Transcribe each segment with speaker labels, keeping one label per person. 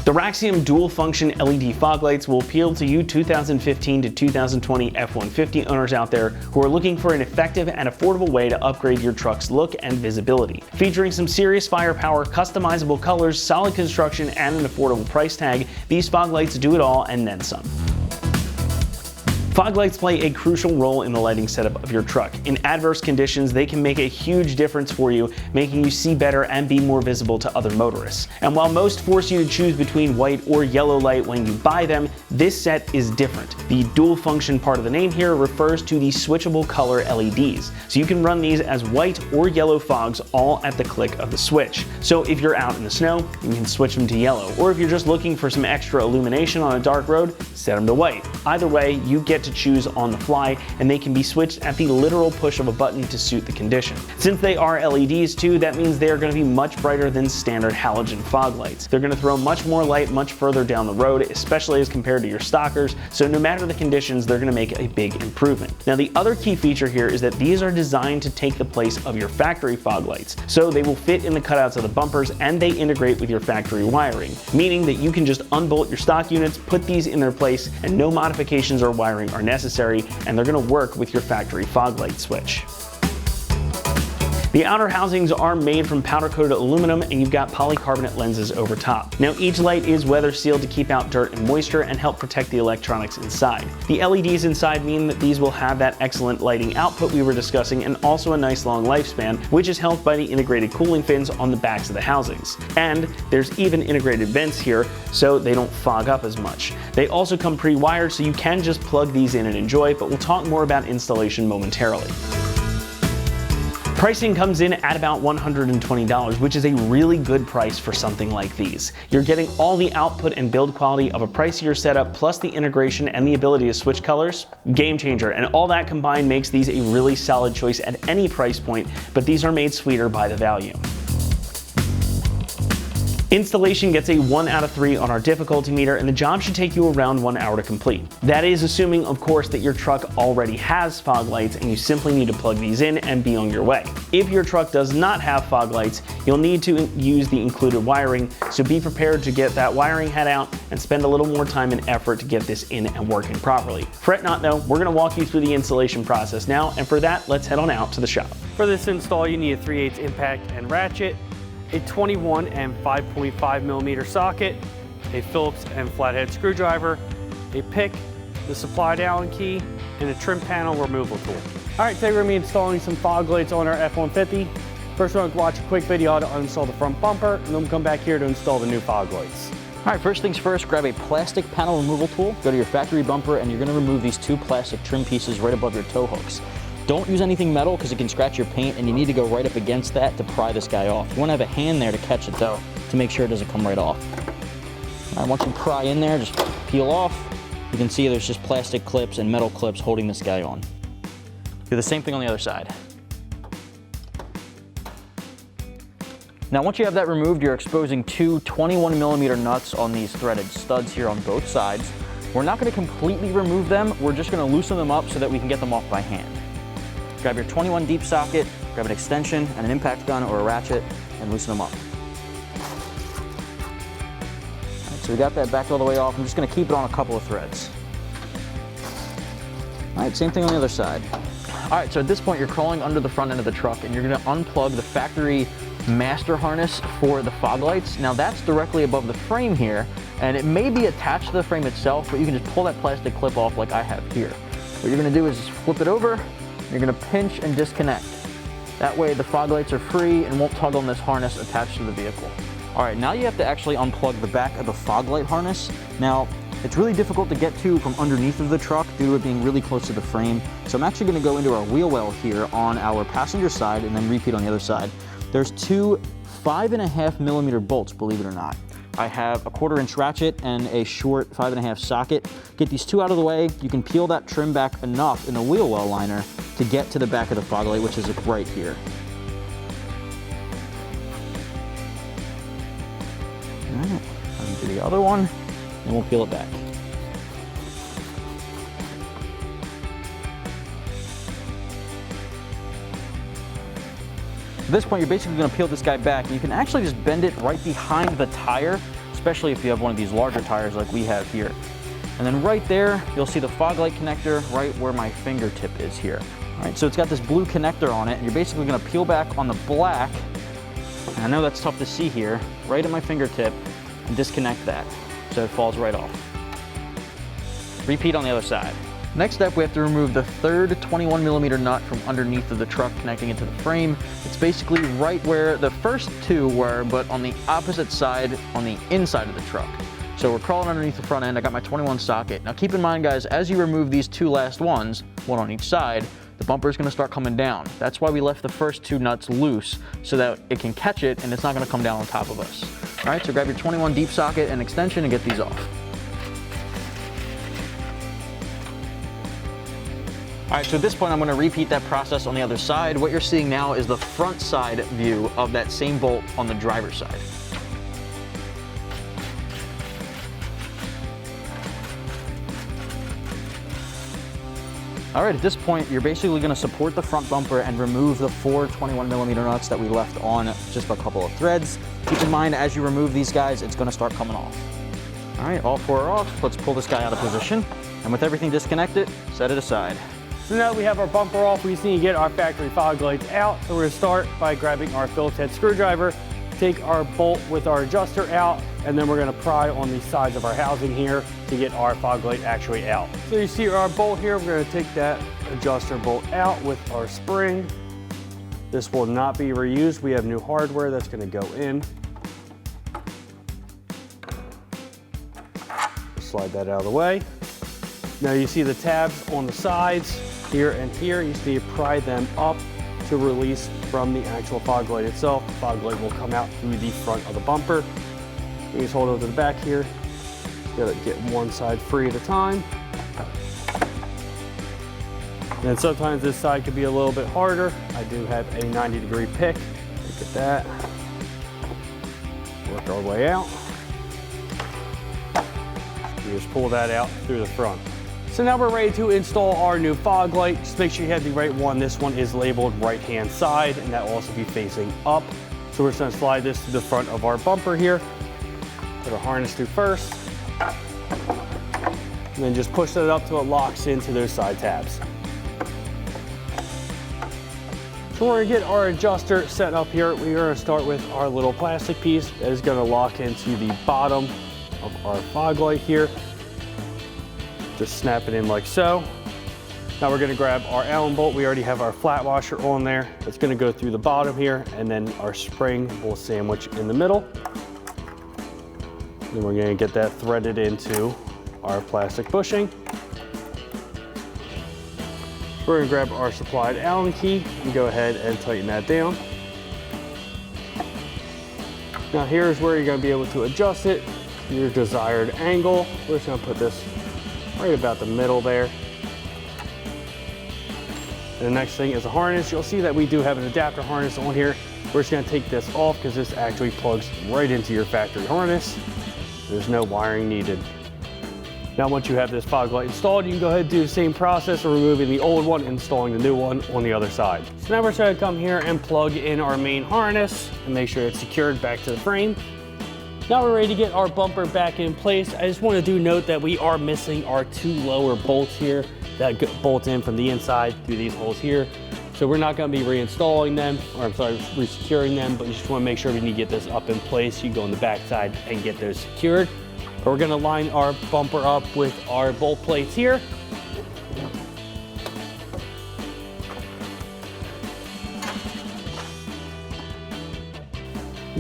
Speaker 1: The Raxium dual function LED fog lights will appeal to you 2015 to 2020 F-150 owners out there who are looking for an effective and affordable way to upgrade your truck's look and visibility. Featuring some serious firepower, customizable colors, solid construction, and an affordable price tag, these fog lights do it all and then some. Fog lights play a crucial role in the lighting setup of your truck. In adverse conditions, they can make a huge difference for you, making you see better and be more visible to other motorists. And while most force you to choose between white or yellow light when you buy them, this set is different. The dual function part of the name here refers to the switchable color LEDs. So you can run these as white or yellow fogs all at the click of the switch. So if you're out in the snow, you can switch them to yellow. Or if you're just looking for some extra illumination on a dark road, set them to white. Either way, you get to choose on the fly, and they can be switched at the literal push of a button to suit the condition. Since they are LEDs too, that means they are going to be much brighter than standard halogen fog lights. They're going to throw much more light much further down the road, especially as compared to your stockers, so no matter the conditions, they're going to make a big improvement. Now, the other key feature here is that these are designed to take the place of your factory fog lights, so they will fit in the cutouts of the bumpers and they integrate with your factory wiring, meaning that you can just unbolt your stock units, put these in their place, and no modifications or wiring are necessary, and they're going to work with your factory fog light switch. The outer housings are made from powder-coated aluminum, and you've got polycarbonate lenses over top. Now, each light is weather sealed to keep out dirt and moisture and help protect the electronics inside. The LEDs inside mean that these will have that excellent lighting output we were discussing, and also a nice long lifespan, which is helped by the integrated cooling fins on the backs of the housings. And there's even integrated vents here, so they don't fog up as much. They also come pre-wired, so you can just plug these in and enjoy, but we'll talk more about installation momentarily. Pricing comes in at about $120, which is a really good price for something like these. You're getting all the output and build quality of a pricier setup, plus the integration and the ability to switch colors. Game changer, and all that combined makes these a really solid choice at any price point, but these are made sweeter by the value. Installation gets a 1 out of 3 on our difficulty meter, and the job should take you around 1 hour to complete. That is assuming, of course, that your truck already has fog lights and you simply need to plug these in and be on your way. If your truck does not have fog lights, you'll need to use the included wiring, so be prepared to get that wiring head out and spend a little more time and effort to get this in and working properly. Fret not though, we're going to walk you through the installation process now, and for that, let's head on out to the shop.
Speaker 2: For this install, you need a 3/8 impact and ratchet, a 21 and 5.5 millimeter socket, a Phillips and flathead screwdriver, a pick, the supplied Allen key, and a trim panel removal tool. All right, today we're going to be installing some fog lights on our F-150. First, we're going to watch a quick video how to uninstall the front bumper, and then we'll come back here to install the new fog lights.
Speaker 3: All right, first things first, grab a plastic panel removal tool, go to your factory bumper, and you're going to remove these 2 plastic trim pieces right above your tow hooks. Don't use anything metal because it can scratch your paint, and you need to go right up against that to pry this guy off. You want to have a hand there to catch it though, to make sure it doesn't come right off. All right, once you pry in there, just peel off. You can see there's just plastic clips and metal clips holding this guy on. Do the same thing on the other side. Now once you have that removed, you're exposing 2 21 millimeter nuts on these threaded studs here on both sides. We're not going to completely remove them, we're just going to loosen them up so that we can get them off by hand. Grab your 21 deep socket, grab an extension and an impact gun or a ratchet, and loosen them up. All right, so we got that back all the way off. I'm just going to keep it on a couple of threads. All right, same thing on the other side. All right, so at this point you're crawling under the front end of the truck and you're going to unplug the factory master harness for the fog lights. Now that's directly above the frame here, and it may be attached to the frame itself, but you can just pull that plastic clip off like I have here. What you're going to do is just flip it over. You're going to pinch and disconnect. That way the fog lights are free and won't tug on this harness attached to the vehicle. All right, now you have to actually unplug the back of the fog light harness. Now, it's really difficult to get to from underneath of the truck due to it being really close to the frame. So I'm actually going to go into our wheel well here on our passenger side and then repeat on the other side. There's 2 5.5 millimeter bolts, believe it or not. I have a 1/4 inch ratchet and a short 5.5 socket. Get these 2 out of the way. You can peel that trim back enough in the wheel well liner to get to the back of the fog light, which is right here. All right, do the other one, and we'll peel it back. At this point, you're basically going to peel this guy back, and you can actually just bend it right behind the tire especially if you have one of these larger tires like we have here. And then right there, you'll see the fog light connector right where my fingertip is here. All right, so it's got this blue connector on it, and you're basically gonna peel back on the black, and I know that's tough to see here, right at my fingertip, and disconnect that, so it falls right off. Repeat on the other side. Next step, we have to remove the third 21mm nut from underneath of the truck, connecting it to the frame. It's basically right where the first two were, but on the opposite side, on the inside of the truck. So we're crawling underneath the front end. I got my 21 socket. Now keep in mind, guys, as you remove these two last ones, one on each side, the bumper is gonna start coming down. That's why we left the first two nuts loose, so that it can catch it and it's not gonna come down on top of us. All right, so grab your 21 deep socket and extension and get these off. All right, so at this point, I'm gonna repeat that process on the other side. What you're seeing now is the front side view of that same bolt on the driver's side. All right, at this point, you're basically gonna support the front bumper and remove the four 21mm nuts that we left on just a couple of threads. Keep in mind, as you remove these guys, it's gonna start coming off. All right, all four are off. Let's pull this guy out of position. And with everything disconnected, set it aside.
Speaker 2: So now that we have our bumper off, we just need to get our factory fog lights out. So we're gonna start by grabbing our Phillips head screwdriver, take our bolt with our adjuster out, and then we're gonna pry on the sides of our housing here to get our fog light actually out. So you see our bolt here, we're gonna take that adjuster bolt out with our spring. This will not be reused. We have new hardware that's gonna go in. Slide that out of the way. Now you see the tabs on the sides here and here. You see you pry them up to release from the actual fog light itself. The fog light will come out through the front of the bumper. You just hold it to the back here. You gotta get one side free at a time. And sometimes this side could be a little bit harder. I do have a 90-degree pick. Look at that. Work our way out. You just pull that out through the front. So now we're ready to install our new fog light. Just make sure you have the right one. This one is labeled right-hand side, and that will also be facing up. So we're just gonna slide this to the front of our bumper here. Put our harness through first. And then just push that up till it locks into those side tabs. So we're gonna get our adjuster set up here. We're gonna start with our little plastic piece that is gonna lock into the bottom of our fog light here. Just snap it in like so. Now we're gonna grab our Allen bolt. We already have our flat washer on there. It's gonna go through the bottom here, and then our spring will sandwich in the middle. Then we're gonna get that threaded into our plastic bushing. We're gonna grab our supplied Allen key and go ahead and tighten that down. Now here's where you're gonna be able to adjust it to your desired angle. We're just gonna put this right about the middle there. And the next thing is a harness. You'll see that we do have an adapter harness on here. We're just gonna take this off because this actually plugs right into your factory harness. There's no wiring needed. Now once you have this fog light installed, you can go ahead and do the same process of removing the old one and installing the new one on the other side. So now we're just gonna come here and plug in our main harness and make sure it's secured back to the frame. Now we're ready to get our bumper back in place. I just want to do note that we are missing our two lower bolts here that bolt in from the inside through these holes here. So we're not going to be reinstalling them, or I'm sorry, resecuring them, but you just want to make sure we need to get this up in place. You go on the back side and get those secured. But we're going to line our bumper up with our bolt plates here.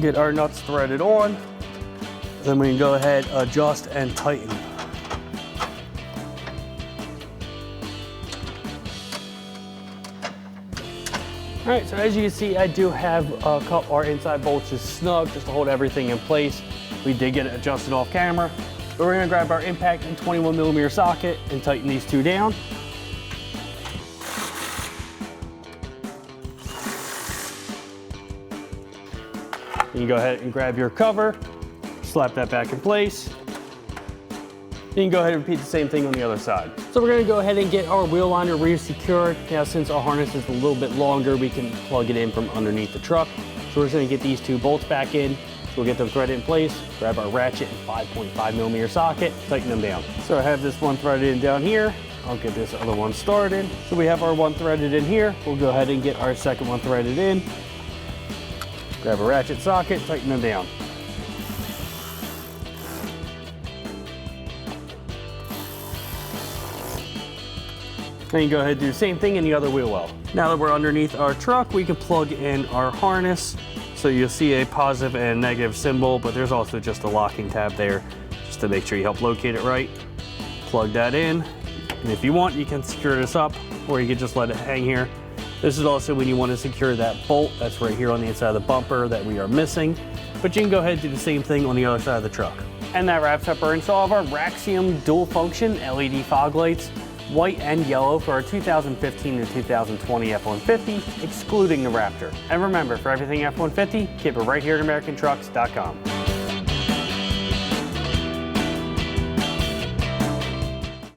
Speaker 2: Get our nuts threaded on. Then we can go ahead, adjust, and tighten. All right, so as you can see, I do have our inside bolts just snug, just to hold everything in place. We did get it adjusted off camera. But we're gonna grab our impact and 21mm socket and tighten these two down. You can go ahead and grab your cover, slap that back in place. You can go ahead and repeat the same thing on the other side. So we're gonna go ahead and get our wheel liner re-secured. Now since our harness is a little bit longer, we can plug it in from underneath the truck. So we're just gonna get these two bolts back in, We'll get them threaded in place, grab our ratchet and 5.5mm socket, tighten them down. So I have this one threaded in down here. I'll get this other one started. So we have our one threaded in here. We'll go ahead and get our second one threaded in. Grab a ratchet socket, tighten them down. Then you go ahead and do the same thing in the other wheel well. Now that we're underneath our truck, we can plug in our harness. So you'll see a positive and negative symbol, but there's also just a locking tab there just to make sure you help locate it right. Plug that in. And if you want, you can secure this up, or you can just let it hang here. This is also when you want to secure that bolt that's right here on the inside of the bumper that we are missing. But you can go ahead and do the same thing on the other side of the truck. And that wraps up our install of our Raxium dual function LED fog lights, white and yellow for our 2015 to 2020 F-150, excluding the Raptor. And remember, for everything F-150, keep it right here at AmericanTrucks.com.